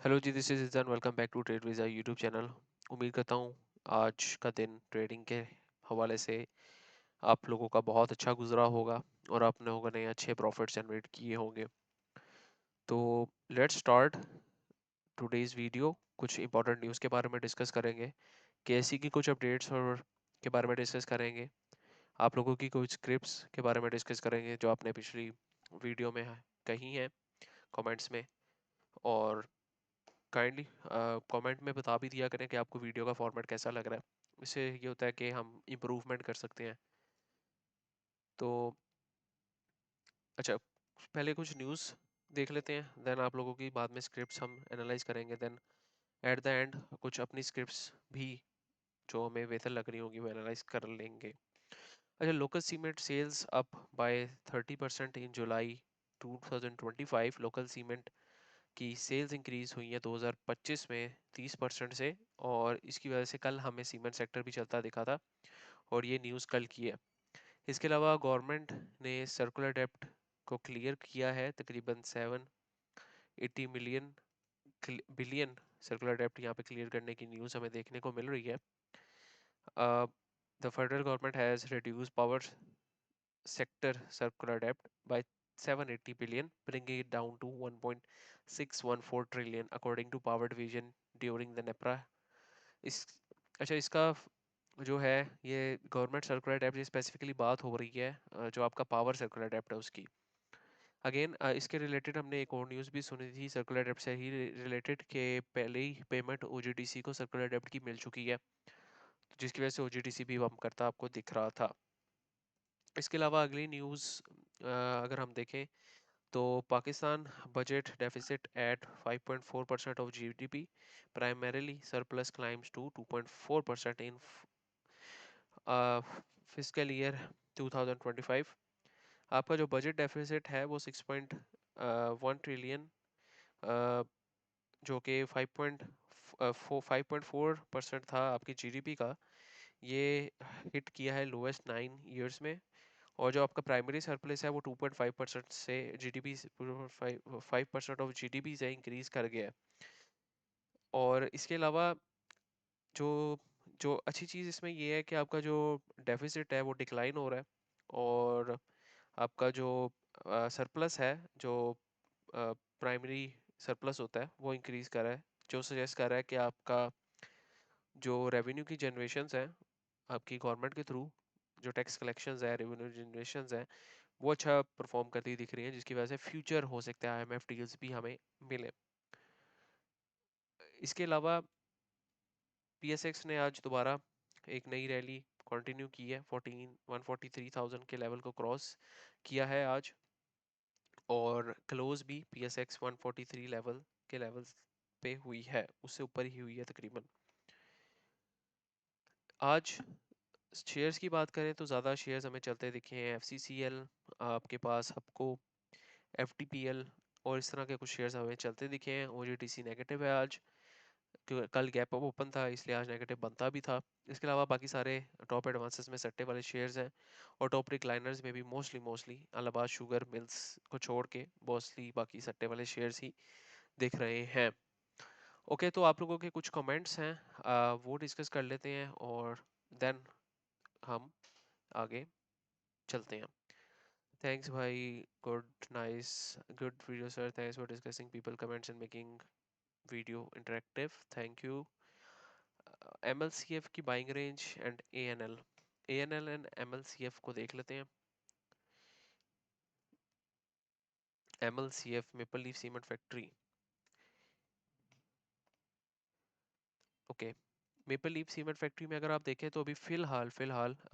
Hello ji, this is Izaan. Welcome back to Trade Visa YouTube channel. उम्मीद करता हूँ आज का दिन ट्रेडिंग के हवाले से आप लोगों का बहुत अच्छा गुजरा होगा और आप लोगों ने अच्छे प्रॉफिट जनरेट किए होंगे। तो लेट्स स्टार्ट टुडेज़ वीडियो। कुछ इंपॉर्टेंट न्यूज़ के बारे में डिस्कस करेंगे, केएससी की कुछ अपडेट्स और के बारे में डिस्कस करेंगे, आप लोगों की कुछ स्क्रिप्ट्स के बारे में डिस्कस करेंगे जो आपने पिछली वीडियो में कही हैं कमेंट्स में। और काइंडली कमेंट में बता भी दिया करें कि आपको वीडियो का फॉर्मेट कैसा लग रहा है। इससे ये होता है कि हम इम्प्रूवमेंट कर सकते हैं। तो अच्छा, पहले कुछ न्यूज़ देख लेते हैं, देन आप लोगों की बाद में स्क्रिप्ट्स हम एनालाइज करेंगे, देन एट द एंड कुछ अपनी स्क्रिप्ट्स भी जो हमें बेहतर लग रही होंगी वो एनालाइज कर लेंगे। अच्छा, local cement sales up by 30% in July 2025। Local cement की सेल्स इंक्रीज हुई है 2025 में 30% से, और इसकी वजह से कल हमें सीमेंट सेक्टर भी चलता दिखा था, और ये न्यूज़ कल की है। इसके अलावा गवर्नमेंट ने सर्कुलर डेब्ट को क्लियर किया है, तकरीबन 780 बिलियन सर्कुलर डेब्ट यहाँ पे क्लियर करने की न्यूज़ हमें देखने को मिल रही है। The federal government has reduce power sector circular debt by 780 billion, bringing it down to 1.614 trillion according to Power Division during the NEPRA। इस अच्छा, इसका जो है ये गवर्नमेंट सर्कुलर डेब्ट स्पेसिफिकली बात हो रही है, जो आपका पावर सर्कुलर डेब्ट है उसकी। अगेन इसके रिलेटेड हमने एक और न्यूज़ भी सुनी थी सर्कुलर डेब्ट से ही रिलेटेड, के पहले ही पेमेंट ओजीडीसी को सर्कुलर डेब्ट की मिल चुकी है, जिसकी वजह से ओजीडीसी भी बम करता आपको दिख रहा था। इसके अलावा अगली न्यूज़ अगर हम देखें तो Pakistan budget deficit at 5.4% of GDP, primarily surplus climbs to 2.4% in fiscal year 2025। आपका जो बजट डेफिसिट है वो 6.1 ट्रिलियन, जो कि 5.4% था आपकी जीडीपी का, ये हिट किया है लोएस्ट 9 ईयर्स में। और जो आपका प्राइमरी सरप्लस है वो 2.5% से जीडीपी 5% ऑफ जीडीपी से इंक्रीज कर गया है। और इसके अलावा जो जो अच्छी चीज़ इसमें ये है कि आपका जो डेफिसिट है वो डिक्लाइन हो रहा है, और आपका जो सरप्लस है, जो प्राइमरी सरप्लस होता है वो इंक्रीज कर रहा है, जो सजेस्ट कर रहा है कि आपका जो रेवेन्यू की जनरेशंस है आपकी गवर्नमेंट के थ्रू, जो टैक्स कलेक्शंस है, रेवेन्यू जनरेशंस है, वो अच्छा परफॉर्म करती दिख रही है, जिसकी वजह से फ्यूचर हो सकता है आईएमएफ डील्स भी हमें मिले। इसके अलावा पीएसएक्स ने आज दोबारा एक नई रैली कंटिन्यू की है, 143,000 के लेवल को क्रॉस किया है आज, और क्लोज भी पीएसएक्स 143 लेवल के लेवल पे हुई है, उससे ऊपर ही हुई है तकरीबन। आज शेयर्स की बात करें तो ज़्यादा शेयर्स हमें चलते दिखे हैं, एफसीसीएल, आपके पास हपको, एफटीपीएल, और इस तरह के कुछ शेयर्स हमें चलते दिखे हैं। ओजीटीसी नेगेटिव है आज, कल गैप अप ओपन था इसलिए आज नेगेटिव बनता भी था। इसके अलावा बाकी सारे टॉप एडवांसेस में सट्टे वाले शेयर्स हैं, और टॉप रिक्लाइनर्स में भी मोस्टली इलाहाबाद शुगर मिल्स को छोड़ के मोस्टली बाकी सट्टे वाले शेयर्स ही दिख रहे हैं। ओके, तो आप लोगों के कुछ कमेंट्स हैं, वो डिस्कस कर लेते हैं और देन हम आगे चलते हैं। थैंक्स भाई, good, nice, good video sir, thanks for discussing people comments and making video interactive, thank you. MLCF की buying range and ANL and MLCF को देख लेते हैं। MLCF Maple Leaf Cement factory, okay. Maple Leaf Cement factory में अगर आप देखें तो अभी फिलहाल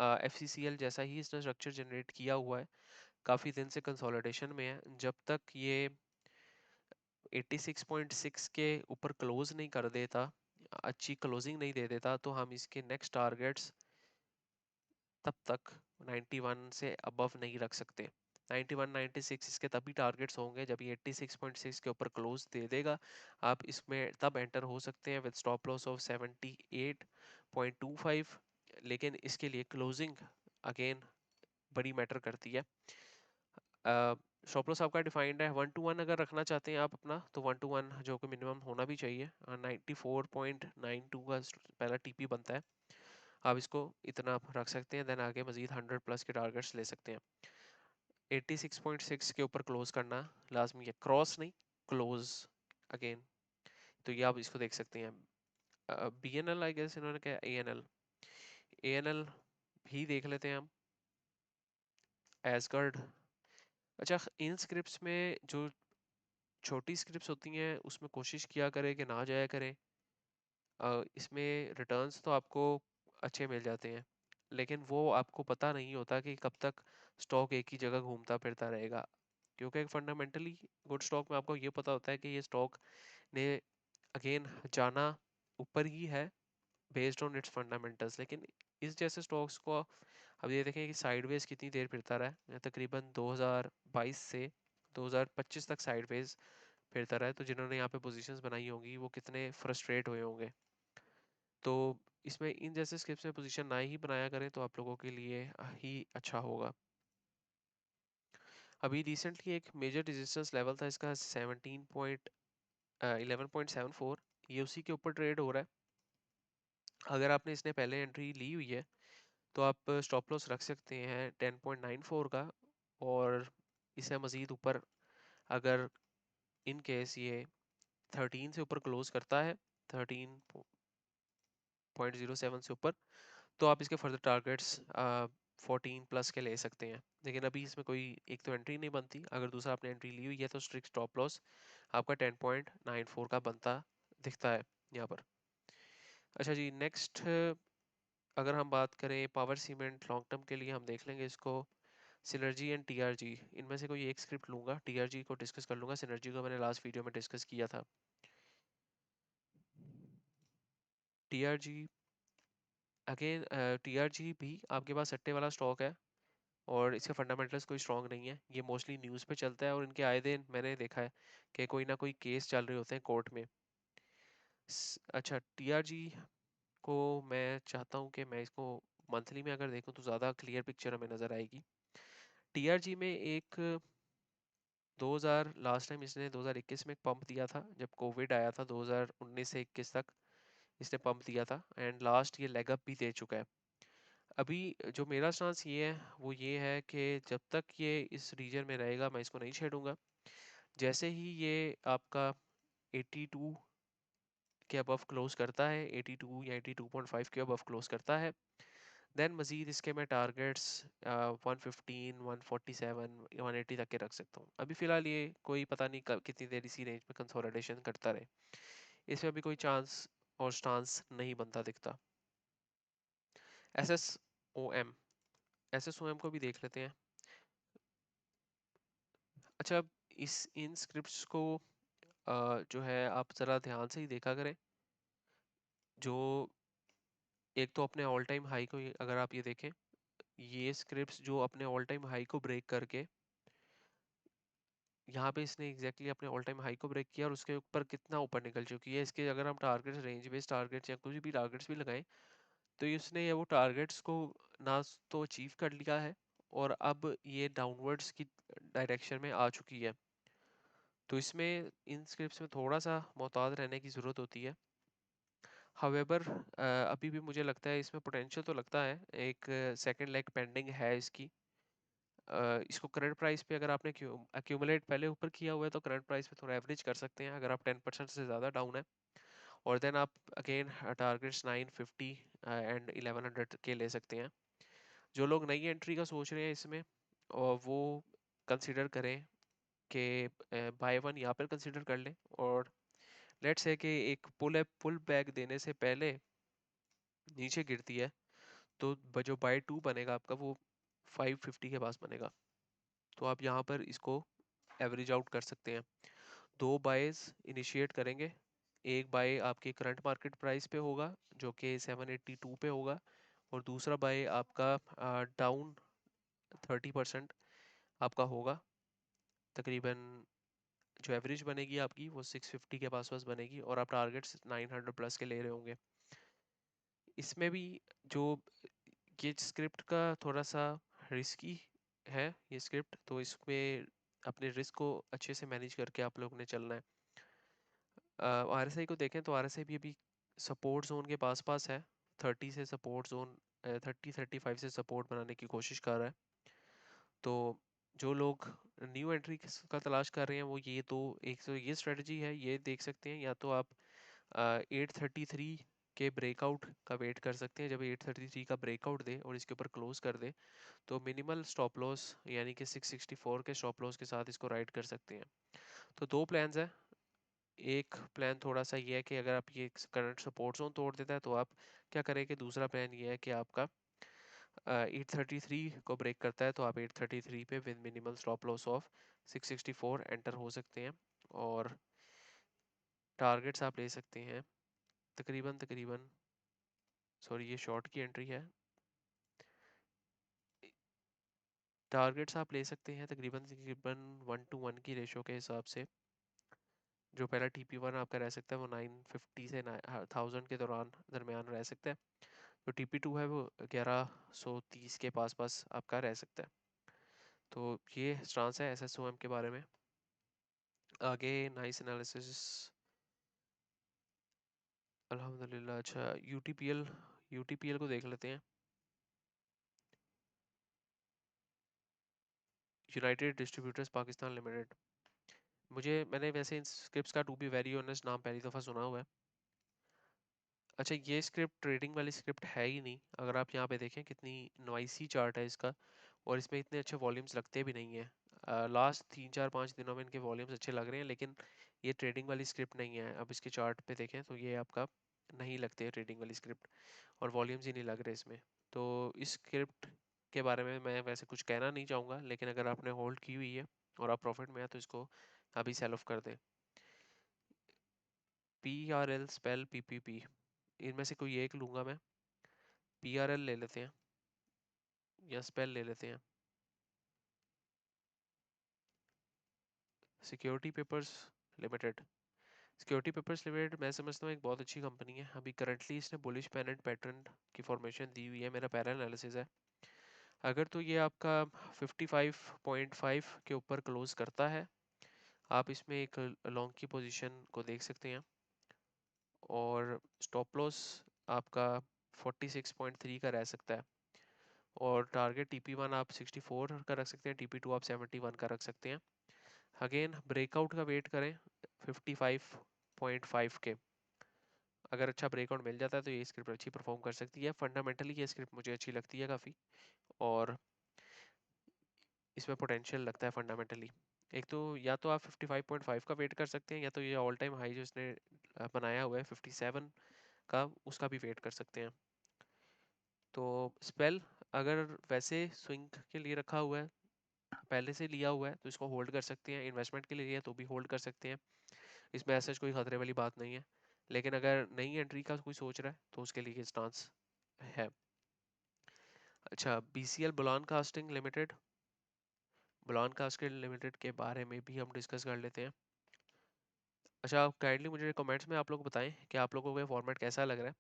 एफसीसीएल जैसा ही इसने स्ट्रक्चर जनरेट किया हुआ है, काफ़ी दिन से कंसोलिडेशन में है। जब तक ये 86.6 के ऊपर क्लोज नहीं कर देता, अच्छी क्लोजिंग नहीं दे देता, तो हम इसके नेक्स्ट टारगेट्स तब तक 91 से अबव नहीं रख सकते। 91 96 इसके तभी टारगेट्स होंगे जब ये 86.6 के ऊपर क्लोज दे देगा। आप इसमें तब एंटर हो सकते हैं विद स्टॉप लॉस ऑफ 78.25, लेकिन इसके लिए क्लोजिंग अगेन बड़ी मैटर करती है। स्टॉप लॉस आपका डिफाइंड है 1 to 1, अगर रखना चाहते हैं आप अपना तो 1 to 1 जो कि मिनिमम होना भी चाहिए। 94.92 का पहला टीपी बनता है, आप इसको इतना रख सकते हैं। देन आगे मजीद 100+ के टारगेट्स ले सकते हैं। 86.6 के ऊपर क्लोज करना लाजमी है, क्रॉस नहीं, क्लोज अगेन। तो ये आप इसको देख सकते हैं। BNL आई गेस इन्होंने कहा ANL भी देख लेते हैं हम। एसगर्ड, अच्छा इन स्क्रिप्ट्स में जो छोटी स्क्रिप्ट्स होती हैं उसमें कोशिश किया करें कि ना जाया करें। इसमें रिटर्न्स तो आपको अच्छे मिल जाते हैं, लेकिन वो आपको पता नहीं होता कि कब तक स्टॉक एक ही जगह घूमता फिरता रहेगा। क्योंकि फंडामेंटली गुड स्टॉक में आपको ये पता होता है कि ये स्टॉक ने अगेन जाना ऊपर ही है बेस्ड ऑन इट्स फंडामेंटल्स। लेकिन इस जैसे स्टॉक्स को अब ये देखें कि साइडवेज कितनी देर फिरता रहा है, तकरीबन 2022 से 2025 तक साइडवेज फिरता रहा है। तो जिन्होंने यहाँ पे पोजीशंस बनाई होंगी वो कितने फ्रस्ट्रेट हुए होंगे। तो इसमें इन जैसे स्क्रिप्ट्स में पोजीशन ना ही बनाया करें तो आप लोगों के लिए ही अच्छा होगा। अभी रिसेंटली एक मेजर रेजिस्टेंस लेवल था इसका 11.74, ये उसी के ऊपर ट्रेड हो रहा है। अगर आपने इसने पहले एंट्री ली हुई है तो आप स्टॉप लॉस रख सकते हैं 10.94 का। और इसे मज़ीद ऊपर अगर इन केस ये 13 से ऊपर क्लोज करता है, 13.07 से ऊपर, तो आप इसके फर्दर टारगेट्स 14+ के ले सकते हैं। लेकिन अभी इसमें कोई एक तो एंट्री नहीं बनती, अगर दूसरा आपने एंट्री ली हुई है तो स्ट्रिक्ट स्टॉप लॉस आपका 10.94 का बनता दिखता है यहाँ पर। अच्छा जी, नेक्स्ट अगर हम बात करें पावर सीमेंट लॉन्ग टर्म के लिए, हम देख लेंगे इसको सिनर्जी एंड टीआरजी। इनमें से कोई एक स्क्रिप्ट लूंगा, टीआरजी को डिस्कस कर लूंगा, सिनर्जी को मैंने लास्ट वीडियो में डिस्कस किया था। टीआरजी अगेन, टीआरजी भी आपके पास सट्टे वाला स्टॉक है और इसके फंडामेंटल्स कोई स्ट्रॉन्ग नहीं है। ये मोस्टली न्यूज़ पे चलता है और इनके आए दिन मैंने देखा है कि कोई ना कोई केस चल रहे होते हैं कोर्ट में। अच्छा, टीआरजी को मैं चाहता हूँ कि मैं इसको मंथली में अगर देखूँ तो ज़्यादा क्लियर पिक्चर हमें नज़र आएगी। टीआरजी में एक 2000 लास्ट टाइम इसने 2021 में एक पंप दिया था जब कोविड आया था, 2019 से 21 तक इसने पंप दिया था एंड लास्ट ये लेग अप भी दे चुका है। अभी जो मेरा स्टांस ये है वो ये है कि जब तक ये इस रीजन में रहेगा मैं इसको नहीं छेड़ूंगा। जैसे ही ये आपका 82 के अबव क्लोज करता है, 82 या 82.5 के अबव क्लोज करता है, देन मजीद इसके मैं टारगेट्स 115, 147, 180 तक के रख सकता हूँ। अभी फिलहाल ये कोई पता नहीं कब कितनी देर इसी रेंज में कंसोलिडेशन करता रहे, इसमें अभी कोई चांस और स्टांस नहीं बनता दिखता। S S O M, S S O M को भी देख लेते हैं। अच्छा, इस इन स्क्रिप्ट्स को जो है आप ज़रा ध्यान से ही देखा करें। जो एक तो अपने ऑल टाइम हाई को अगर आप ये देखें, ये स्क्रिप्ट्स जो अपने ऑल टाइम हाई को ब्रेक करके यहाँ पे इसने एग्जैक्टली अपने ऑल टाइम हाई को ब्रेक किया और उसके ऊपर कितना ऊपर निकल चुकी है। इसके अगर हम टारगेट्स, रेंज बेस्ड टारगेट्स या कुछ भी टारगेट्स भी लगाएं तो इसने ये वो टारगेट्स को ना तो अचीव कर लिया है और अब ये डाउनवर्ड्स की डायरेक्शन में आ चुकी है। तो इसमें इन स्क्रिप्ट्स में थोड़ा सा मोहतात रहने की ज़रूरत होती है। हावेवर अभी भी मुझे लगता है इसमें पोटेंशियल तो लगता है, एक सेकंड लेग पेंडिंग है इसकी। इसको करंट प्राइस पे अगर आपने एक्यूमुलेट पहले ऊपर किया हुआ है तो करंट प्राइस पे थोड़ा एवरेज कर सकते हैं अगर आप 10% से ज़्यादा डाउन है। और देन आप अगेन टारगेट्स 950 एंड 1100 के ले सकते हैं। जो लोग नई एंट्री का सोच रहे हैं इसमें, और वो कंसिडर करें कि बाय वन यहाँ पर कंसिडर कर लें। और लेट्स से कि एक पुल बैक देने से पहले नीचे गिरती है तो जो बाय टू बनेगा आपका वो 550 के पास बनेगा। तो आप यहाँ पर इसको एवरेज आउट कर सकते हैं। दो बायज इनिशिएट करेंगे, एक बाय आपके करंट मार्केट प्राइस पे होगा जो कि 782 पे होगा, और दूसरा बाय आपका डाउन 30% आपका होगा। तकरीबन जो एवरेज बनेगी आपकी वो 650 के पास पास बनेगी और आप टारगेट्स 900+ के ले रहे होंगे। इसमें भी जो ये स्क्रिप्ट का थोड़ा सा रिस्की है ये स्क्रिप्ट, तो इसमें अपने रिस्क को अच्छे से मैनेज करके आप लोगों ने चलना है। आरएसआई को देखें तो आरएसआई भी अभी सपोर्ट जोन के पास पास है। 30 से सपोर्ट जोन, 35 से सपोर्ट बनाने की कोशिश कर रहा है। तो जो लोग न्यू एंट्री का तलाश कर रहे हैं वो ये तो एक तो ये स्ट्रेटजी है, ये देख सकते हैं। या तो आप 833 के ब्रेकआउट का वेट कर सकते हैं। जब 833 का ब्रेकआउट दे और इसके ऊपर क्लोज कर दे तो मिनिमल स्टॉप लॉस यानी कि 664 के स्टॉप लॉस के साथ इसको राइड कर सकते हैं। तो दो प्लान्स है। एक प्लान थोड़ा सा ये है कि अगर आप ये करंट सपोर्ट जोन तोड़ देता है तो आप क्या करें, कि दूसरा प्लान ये है कि आपका 833 को ब्रेक करता है तो आप 833 पे with minimal stop loss of 664 enter हो सकते हैं। और टारगेट्स आप ले सकते हैं तकरीबन तकरीबन, सॉरी ये शॉर्ट की एंट्री है। टारगेट्स आप ले सकते हैं तकरीबन तकरीबन 1:1 की रेशो के हिसाब से। जो पहला TP1 आपका रह सकता है वो 950 से 1000 के दरमियान रह सकता है। जो TP2 है वो 1130 के पास पास आपका रह सकता है। तो ये स्टांस है SSOM के बारे में। आगे नाइस एनालिसिस अल्हम्दुलिल्लाह। अच्छा यूटीपीएल को देख लेते हैं। United distributors Pakistan limited. मैंने वैसे इन स्क्रिप्ट्स का टू बी वेरी ऑनेस्ट नाम पहली दफ़ा सुना हुआ है। अच्छा ये स्क्रिप्ट ट्रेडिंग वाली स्क्रिप्ट है ही नहीं। अगर आप यहाँ पे देखें कितनी नॉइसी चार्ट है इसका, और इसमें इतने अच्छे वॉल्यूम्स लगते भी नहीं है। लास्ट 3 4 5 दिनों में इनके वॉल्यूम्स अच्छे लग रहे हैं, लेकिन ये ट्रेडिंग वाली स्क्रिप्ट नहीं है। अब इसके चार्ट पे देखें तो ये आपका नहीं लगते ट्रेडिंग वाली स्क्रिप्ट, और वॉल्यूम्स ही नहीं लग रहे इसमें। तो इस स्क्रिप्ट के बारे में मैं वैसे कुछ कहना नहीं चाहूँगा, लेकिन अगर आपने होल्ड की हुई है और आप प्रॉफिट में है तो इसको अभी सेल ऑफ कर दें। PRL स्पेल PPP, इनमें से कोई एक लूँगा मैं। PRL ले लेते हैं या स्पेल ले लेते हैं। Security papers limited. Security papers limited मैं समझता हूँ एक बहुत अच्छी कंपनी है। अभी करंटली इसने बुलिश पेनेंट पैटर्न की फॉर्मेशन दी हुई है। मेरा पैरा एनालिसिस है, अगर तो ये आपका 55.5 के ऊपर क्लोज करता है आप इसमें एक लॉन्ग की पोजीशन को देख सकते हैं। और स्टॉप लॉस आपका 46.3 का रह सकता है। और टारगेट TP1 आप 64 का रख सकते हैं, TP2 आप 71 का रख सकते हैं। अगेन ब्रेकआउट का वेट करें 55.5 के। अगर अच्छा ब्रेकआउट मिल जाता है तो ये स्क्रिप्ट अच्छी परफॉर्म कर सकती है। फंडामेंटली ये स्क्रिप्ट मुझे अच्छी लगती है काफ़ी, और इसमें पोटेंशियल लगता है फंडामेंटली। एक तो या तो आप 55.5 का वेट कर सकते हैं, या तो ये ऑल टाइम हाई जो इसने बनाया हुआ है 57 का, उसका भी वेट कर सकते हैं। तो स्पेल अगर वैसे स्विंग के लिए रखा हुआ है, पहले से लिया हुआ है तो इसको होल्ड कर सकते हैं। इन्वेस्टमेंट के लिए लिया है तो भी होल्ड कर सकते हैं। इसमें ऐसा कोई खतरे वाली बात नहीं है। लेकिन अगर नई एंट्री का कोई सोच रहा है तो उसके लिए स्टांस है। अच्छा BCL Bolan casting limited. Bolan casting limited के बारे में भी हम डिस्कस कर लेते हैं। अच्छा आप काइंडली मुझे कमेंट्स में आप लोग बताएं कि आप लोगों को ये फॉर्मेट कैसा लग रहा है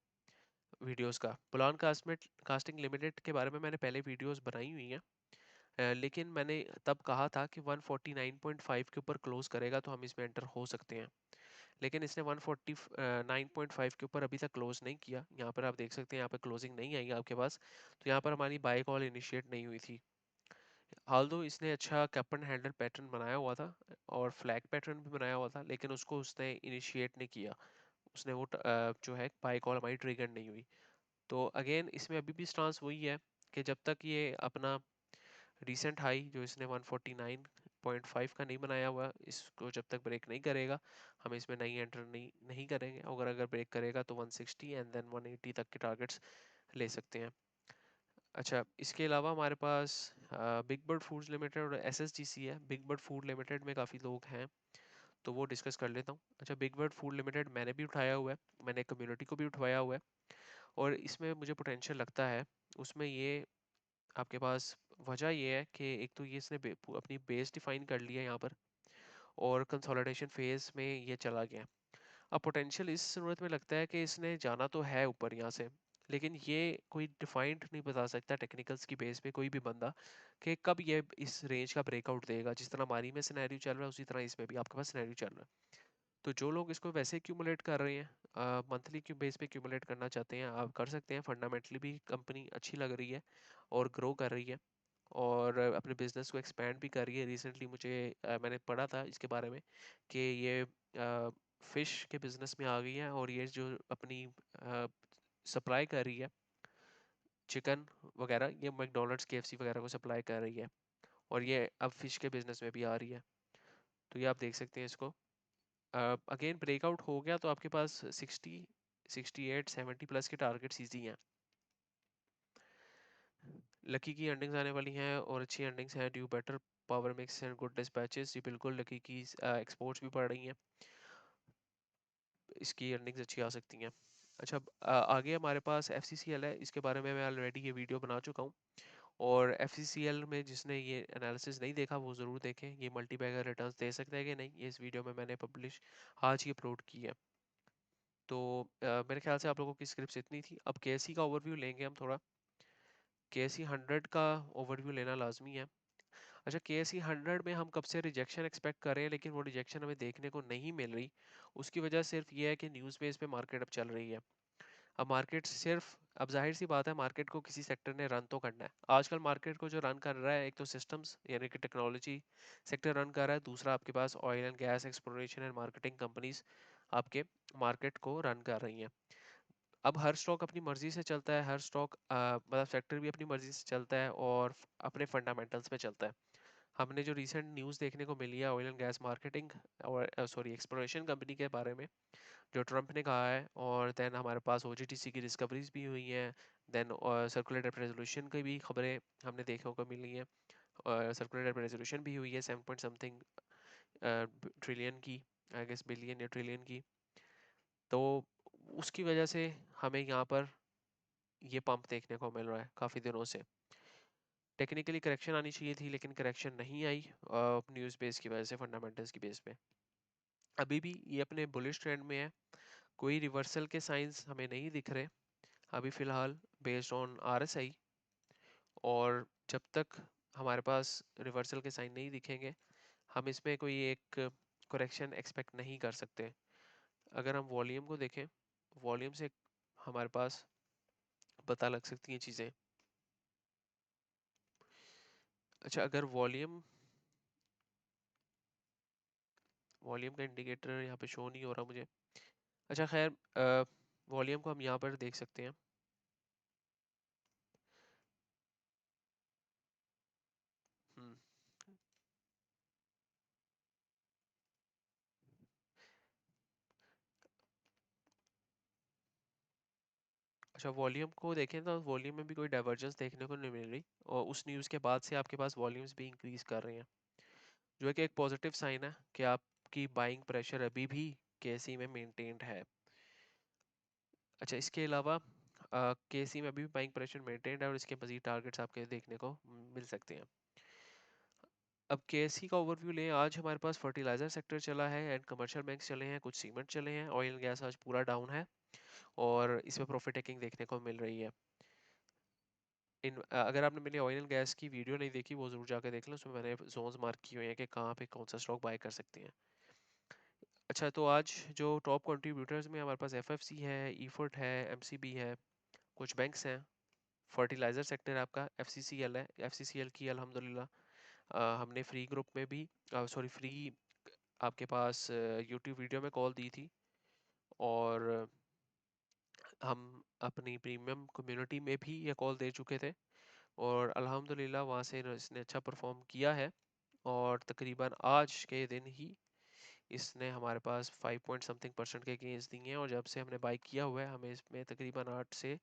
वीडियोस का। बुलान कास्टिंग लिमिटेड के बारे में मैंने पहले वीडियोस बनाई हुई हैं। लेकिन मैंने तब कहा था कि 149.5 के ऊपर क्लोज करेगा तो हम इसमें एंटर हो सकते हैं। लेकिन इसने 149.5 के ऊपर अभी तक क्लोज नहीं किया। यहाँ पर आप देख सकते हैं, यहाँ पर क्लोजिंग नहीं आई आपके पास, तो यहाँ पर हमारी बाय कॉल इनिशिएट नहीं हुई थी। हाल दो इसने अच्छा कैप एंड हैंडल पैटर्न बनाया हुआ था और फ्लैग पैटर्न भी बनाया हुआ था, लेकिन उसको उसने इनिशिएट नहीं किया। उसने वो जो है बाय कॉल हमारी ट्रिगर नहीं हुई। तो अगेन इसमें अभी भी स्टांस वही है कि जब तक ये अपना रीसेंट हाई जो इसने 149.5 का नहीं बनाया हुआ, इसको जब तक ब्रेक नहीं करेगा हम इसमें नहीं एंटर नहीं करेंगे। अगर अगर ब्रेक करेगा तो 160 एंड देन 180 तक के टारगेट्स ले सकते हैं। अच्छा इसके अलावा हमारे पास बिग बर्ड फूड्स लिमिटेड और SSGC है। बिग बर्ड फूड लिमिटेड में काफ़ी लोग हैं तो वो डिस्कस कर लेता हूँ। अच्छा बिग बर्ड फूड लिमिटेड मैंने भी उठाया हुआ है, मैंने कम्युनिटी को भी उठाया हुआ है, और इसमें मुझे पोटेंशियल लगता है। उसमें ये आपके पास वजह ये है कि एक तो ये इसने अपनी बेस डिफाइन कर लिया है यहाँ पर, और कंसोलिडेशन फेज में ये चला गया है। अब पोटेंशियल इस सूरत में लगता है कि इसने जाना तो है ऊपर यहाँ से, लेकिन ये कोई डिफाइंड नहीं बता सकता टेक्निकल्स की बेस पे कोई भी बंदा कि कब ये इस रेंज का ब्रेकआउट देगा। जिस तरह हमारी में सिनेरियो चल रहा है उसी तरह इसमें भी आपके पास सिनेरियो चल रहा है। तो जो लोग इसको वैसे क्यूमुलेट कर रहे हैं, मंथली क्यू बेस पे क्यूमुलेट करना चाहते हैं, आप कर सकते हैं। फंडामेंटली भी कंपनी अच्छी लग रही है और ग्रो कर रही है और अपने बिजनेस को एक्सपेंड भी कर रही है। रिसेंटली मैंने पढ़ा था इसके बारे में कि ये फिश के बिजनेस में आ गई है और ये जो अपनी सप्लाई कर रही है चिकन वगैरह, ये मैकडोनल्ड्स केएफसी वगैरह को सप्लाई कर रही है और ये अब फिश के बिजनेस में भी आ रही है। तो ये आप देख सकते हैं इसको। अगेन ब्रेकआउट हो गया तो आपके पास 60 68 70 प्लस के टारगेट्स ईजी हैं। लकी की अर्निंग्स आने वाली हैं और अच्छी अर्निंग्स हैं due better power mix and good dispatches. ये बिल्कुल लकी की एक्सपोर्ट्स भी बढ़ रही हैं, इसकी अर्निंग्स अच्छी आ सकती हैं। अच्छा, आगे हमारे पास एफसीसीएल है। इसके बारे में मैं ऑलरेडी ये वीडियो बना चुका हूँ और एफसीसीएल में जिसने ये एनालिसिस नहीं देखा वो ज़रूर देखें। ये मल्टी बैगर रिटर्न्स दे सकता है कि नहीं, ये इस वीडियो में मैंने पब्लिश आज ही अपलोड की है। तो मेरे ख्याल से आप लोगों की स्क्रिप्ट इतनी थी। अब केएससी का ओवरव्यू लेंगे हम थोड़ा। केएससी 100 का ओवरव्यू लेना लाजमी है। अच्छा, केएससी 100 में हम कब से रिजेक्शन एक्सपेक्ट कर रहे हैं लेकिन वो रिजेक्शन हमें देखने को नहीं मिल रही। उसकी वजह सिर्फ ये है कि न्यूज़ बेस पे मार्केट अब चल रही है। अब मार्केट सिर्फ, अब जाहिर सी बात है मार्केट को किसी सेक्टर ने रन तो करना है। आजकल मार्केट को जो रन कर रहा है, एक तो सिस्टम्स यानी कि टेक्नोलॉजी सेक्टर रन कर रहा है, दूसरा आपके पास oil and gas exploration and marketing companies आपके मार्केट को रन कर रही हैं। अब हर स्टॉक अपनी मर्जी से चलता है, हर स्टॉक मतलब सेक्टर भी अपनी मर्जी से चलता है और अपने फंडामेंटल्स पे चलता है। हमने जो रिसेंट न्यूज़ देखने को मिली है ऑयल एंड गैस मार्केटिंग और सॉरी एक्सप्लोरेशन कंपनी के बारे में, जो ट्रंप ने कहा है, और देन हमारे पास ओजीटीसी की डिस्कवरीज भी हुई हैं। देन सर्कुलर डेट रेजोल्यूशन की भी खबरें हमने देखने को मिली हैं। सर्कुलर डेट रेजोल्यूशन भी हुई है 7 पॉइंट समथिंग ट्रिलियन की, आई गेस बिलियन या ट्रिलियन की। तो उसकी वजह से हमें यहाँ पर ये पंप देखने को मिल रहा है काफ़ी दिनों से। टेक्निकली करेक्शन आनी चाहिए थी लेकिन करेक्शन नहीं आई न्यूज़ बेस की वजह से, फंडामेंटल्स की बेस पे अभी भी ये अपने बुलिश ट्रेंड में है। कोई रिवर्सल के साइंस हमें नहीं दिख रहे अभी फ़िलहाल बेस्ड ऑन आरएसआई। और जब तक हमारे पास रिवर्सल के साइन नहीं दिखेंगे हम इसमें कोई एक करेक्शन एक्सपेक्ट नहीं कर सकते। अगर हम वॉल्यूम को देखें, वॉल्यूम से हमारे पास पता लग सकती हैं चीज़ें। अच्छा, अगर वॉल्यूम वॉल्यूम का इंडिकेटर यहाँ पे शो नहीं हो रहा मुझे। अच्छा खैर, वॉल्यूम को हम यहाँ पर देख सकते हैं। हम्म, अच्छा वॉल्यूम को देखें तो वॉल्यूम में भी कोई डाइवर्जेंस देखने को नहीं मिल रही और उस न्यूज़ के बाद से आपके पास वॉल्यूम्स भी इंक्रीज कर रहे हैं, जो है कि एक पॉजिटिव साइन है कि आपकी बाइंग प्रेशर अभी भी केसी में मेंटेन्ड है। अच्छा, इसके अलावा केसी में अभी भी बाइंग प्रेशर मेंटेन्ड है और इसके मजीद टारगेट्स आपके देखने को मिल सकते हैं। अब केएससी का ओवरव्यू लें। आज हमारे पास फर्टिलाइजर सेक्टर चला है एंड कमर्शियल बैंक चले हैं, कुछ सीमेंट चले हैं, ऑयल एंड गैस आज पूरा डाउन है और इसमें प्रॉफिट टेकिंग देखने को मिल रही है। अगर आपने मेरी ऑयल एंड गैस की वीडियो नहीं देखी वो ज़रूर जाकर देख लें, उसमें मैंने जोन्स मार्क किए हुए हैं कि कहाँ पे कौन सा स्टॉक बाय कर सकते हैं। अच्छा, तो आज जो टॉप कंट्रीब्यूटर्स में हमारे पास एफएफसी है, ईफर्ट है, एमसीबी है, कुछ बैंक्स हैं। फर्टिलाइजर सेक्टर आपका एफसीसीएल है। एफसीसीएल की अल्हम्दुलिल्लाह हमने फ्री ग्रुप में भी सॉरी फ्री आपके पास यूट्यूब वीडियो में कॉल दी थी और हम अपनी प्रीमियम कम्युनिटी में भी ये कॉल दे चुके थे और अल्हम्दुलिल्लाह वहाँ से इसने अच्छा परफॉर्म किया है और तकरीबन आज के दिन ही इसने हमारे पास 5 पॉइंट समथिंग परसेंट के गेंस दिए हैं और जब से हमने बाई किया हुआ है हमें इसमें तकरीबन 8 से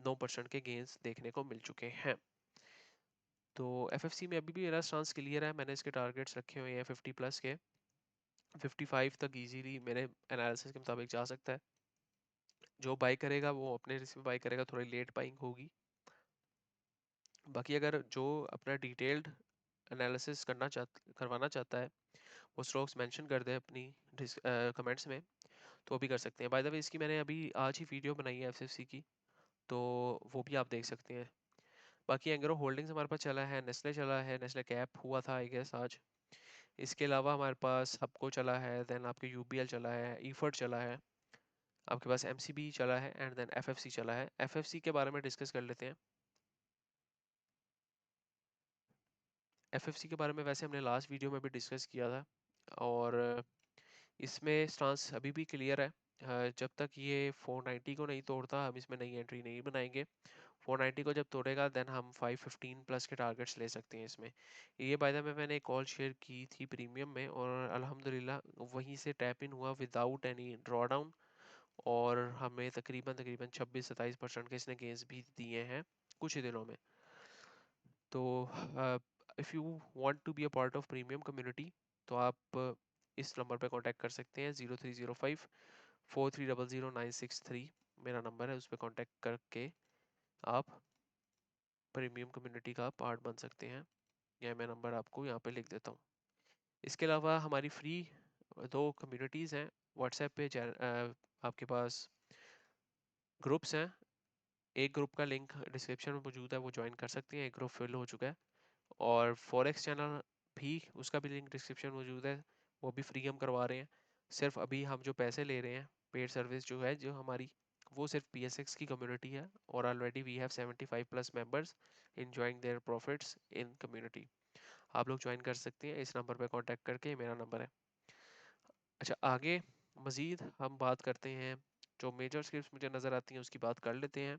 9% के गेंस देखने को मिल चुके हैं। तो एफएफसी में अभी भी मेरा स्टांस क्लियर है। मैंने इसके टारगेट्स रखे हुए हैं 50 प्लस के। 55 तक इजीली मेरे एनालिसिस के मुताबिक जा सकता है। जो बाई करेगा वो अपने रिस्क में बाई करेगा, थोड़ी लेट बाइंग होगी। बाकी अगर जो अपना डिटेल्ड एनालिसिस करवाना चाहता है वो स्टॉक्स मेंशन कर दे अपनी कमेंट्स में, तो वो भी कर सकते हैं। बाय द वे इसकी मैंने अभी आज ही वीडियो बनाई है एफएफसी की, तो वो भी आप देख सकते हैं। बाकी एंग्रो होल्डिंग्स हमारे पास चला है, नेस्ले कैप हुआ था आई गेस आज। इसके अलावा हमारे पास हबको चला है, देन आपके यूबीएल चला है, ईफर्ट चला है, आपके पास एमसीबी चला है, एंड देन एफएफसी चला है। एफएफसी के बारे में डिस्कस कर लेते हैं। एफएफसी के बारे में वैसे हमने लास्ट वीडियो में भी डिस्कस किया था, और इसमें स्टांस अभी भी क्लियर है। जब तक ये 490 को नहीं तोड़ता हम इसमें नई एंट्री नहीं बनाएंगे। 490 को जब तोड़ेगा देन हम 515 प्लस के टारगेट्स ले सकते हैं इसमें। ये बाय द वे मैंने एक कॉल शेयर की थी प्रीमियम में, और अल्हम्दुलिल्लाह वहीं से टैप इन हुआ विदाउट एनी ड्रॉ डाउन, और हमें तकरीबन तकरीबन 26-27% के इसने गेंस भी दिए हैं कुछ ही दिनों में। तो if you want to be a part of premium community, तो आप इस नंबर पे कांटेक्ट कर सकते हैं, 0305 4300 963 मेरा नंबर है, उस पर कांटेक्ट करके आप प्रीमियम कम्युनिटी का पार्ट बन सकते हैं। यह मैं नंबर आपको यहाँ पे लिख देता हूँ। इसके अलावा हमारी फ्री दो कम्युनिटीज़ हैं व्हाट्सएप पे। आपके पास ग्रुप्स हैं। एक ग्रुप का लिंक डिस्क्रिप्शन में मौजूद है, वो ज्वाइन कर सकते हैं, एक ग्रुप फिल हो चुका है। और फॉरेक्स चैनल भी, उसका भी लिंक डिस्क्रिप्शन में मौजूद है, वो भी फ्री हम करवा रहे हैं। सिर्फ अभी हम जो पैसे ले रहे हैं, पेड सर्विस जो है जो हमारी, वो सिर्फ PSX की कम्युनिटी है, और already we have 75 plus members enjoying their profits in community. आप लोग ज्वाइन कर सकते हैं इस नंबर पर कांटेक्ट करके, मेरा नंबर है। अच्छा, आगे मज़ीद हम बात करते हैं, जो मेजर स्क्रिप्ट्स मुझे नज़र आती हैं उसकी बात कर लेते हैं,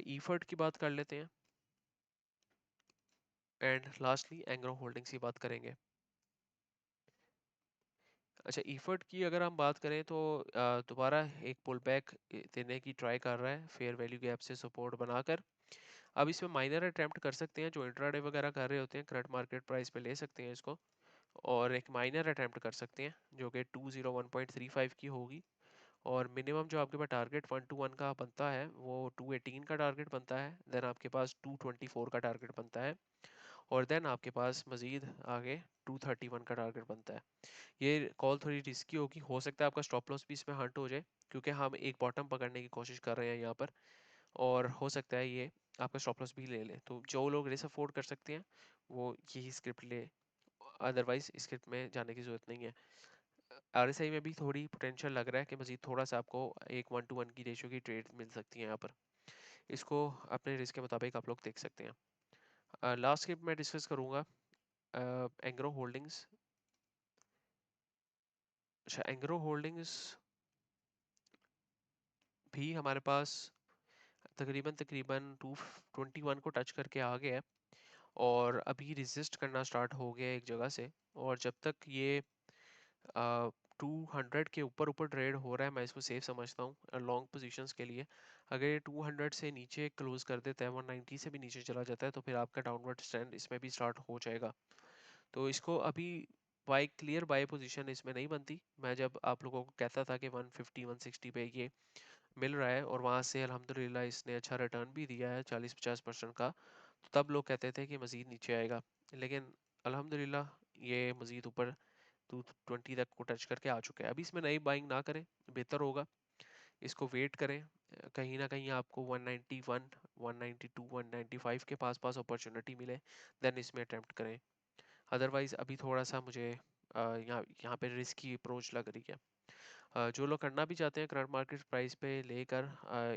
ईफर्ट की बात कर लेते हैं, एंड लास्टली एंग्रो होल्डिंग्स की बात करेंगे। अच्छा, ईफर्ट की अगर हम बात करें तो दोबारा एक पुल बैक देने की ट्राई कर रहा है फेयर वैल्यू गैप से सपोर्ट बनाकर। अब इसमें माइनर अटेम्प्ट कर सकते हैं, जो इंट्राडे वगैरह कर रहे होते हैं करंट मार्केट प्राइस पे ले सकते हैं इसको, और एक माइनर अटेम्प्ट कर सकते हैं जो कि 201.35 की होगी। और मिनिमम जो आपके पास टारगेट 121 का बनता है वो 218 का टारगेट बनता है, देन आपके पास 224 का टारगेट बनता है, और देन आपके पास मज़ीद आगे 231 का टारगेट बनता है। ये कॉल थोड़ी रिस्की होगी, हो सकता है आपका स्टॉप लॉस भी इसमें हर्ट हो जाए, क्योंकि हम एक बॉटम पकड़ने की कोशिश कर रहे हैं यहाँ पर, और हो सकता है ये आपका स्टॉप लॉस भी ले ले। तो जो लोग रिस्क अफोर्ड कर सकते हैं वो यही स्क्रिप्ट ले, अदरवाइज स्क्रिप्ट में जाने की ज़रूरत नहीं है। RSI में भी थोड़ी पोटेंशियल लग रहा है कि मज़ीद थोड़ा सा आपको एक 1-to-1 की रेशियो की ट्रेड मिल सकती है यहाँ पर। इसको अपने रिस्क के मुताबिक आप लोग देख सकते हैं। लास्ट स्क्रिप्ट में डिस्कस करूँगा एंग्रो होल्डिंग्स। अच्छा, एंग्रो होल्डिंग्स भी हमारे पास तकरीबन तकरीबन 221 को टच करके आ गया है, और अभी रिजिस्ट करना स्टार्ट हो गया है एक जगह से। और जब तक ये 200 के ऊपर ऊपर ट्रेड हो रहा है, मैं इसको सेफ समझता हूँ लॉन्ग पोजीशंस के लिए। अगर ये 200 से नीचे क्लोज कर देता है, 190 से भी नीचे चला जाता है, तो फिर आपका डाउनवर्ड ट्रेंड इसमें भी स्टार्ट हो जाएगा। तो इसको अभी क्लियर बाय पोजीशन इसमें नहीं बनती। मैं जब आप लोगों को कहता था कि 150-160 पे ये मिल रहा है, और वहाँ से अल्हम्दुलिल्लाह इसने अच्छा रिटर्न भी दिया है 40-50% का, तो तब लोग कहते थे कि मज़ीद नीचे आएगा। लेकिन अल्हम्दुलिल्लाह ये मज़ीद ऊपर 220 तक को टच करके आ चुका है। अभी इसमें नई बाइंग ना करें, बेहतर होगा। इसको वेट करें, कहीं ना कहीं आपको 191, 192, 195 के पास पास अपॉर्चुनिटी मिले, देन इसमें अटेम्प्ट करें। अदरवाइज अभी थोड़ा सा मुझे यहाँ यहाँ पे रिस्की अप्रोच लग रही है। जो लोग करना भी चाहते हैं करंट मार्केट प्राइस पे लेकर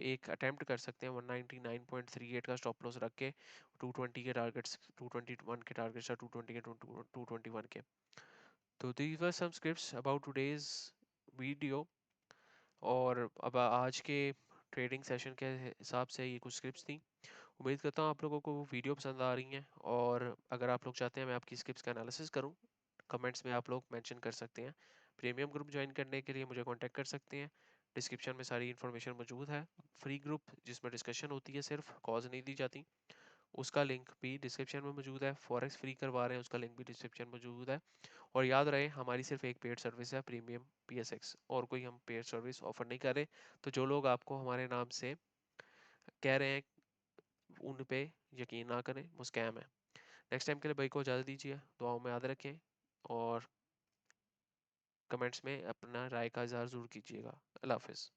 एक अटेम्प्ट कर सकते हैं 199.38 का स्टॉप लॉस रख के, 220 के टारगेट्स, 221 के टारगेट्स, या 220 के 221 के। तो these were some scripts about today's video, और अब आज के ट्रेडिंग सेशन के हिसाब से ये कुछ स्क्रिप्ट्स थी। उम्मीद करता हूँ आप लोगों को वो वीडियो पसंद आ रही हैं, और अगर आप लोग चाहते हैं मैं आपकी स्क्रिप्ट्स का एनालिसिस करूँ, कमेंट्स में आप लोग मेंशन कर सकते हैं। प्रीमियम ग्रुप ज्वाइन करने के लिए मुझे कांटेक्ट कर सकते हैं, डिस्क्रिप्शन में सारी इन्फॉर्मेशन मौजूद है। फ्री ग्रुप जिसमें डिस्कशन होती है, सिर्फ कॉज नहीं दी जाती, उसका लिंक भी डिस्क्रिप्शन में मौजूद है। फॉरेक्स फ्री करवा रहे हैं, उसका लिंक भी डिस्क्रिप्शन में मौजूद है। और याद रहे, हमारी सिर्फ एक पेड सर्विस है, प्रीमियम PSX, और कोई हम पेड सर्विस ऑफर नहीं कर रहे। तो जो लोग आपको हमारे नाम से कह रहे हैं, उन पे यकीन ना करें, वो स्कैम है। नेक्स्ट टाइम के लिए भाई को इजाज़त दीजिए, दुआओं में याद रखें, और कमेंट्स में अपना राय का इजहार ज़रूर कीजिएगा। अल्लाह हाफिज़।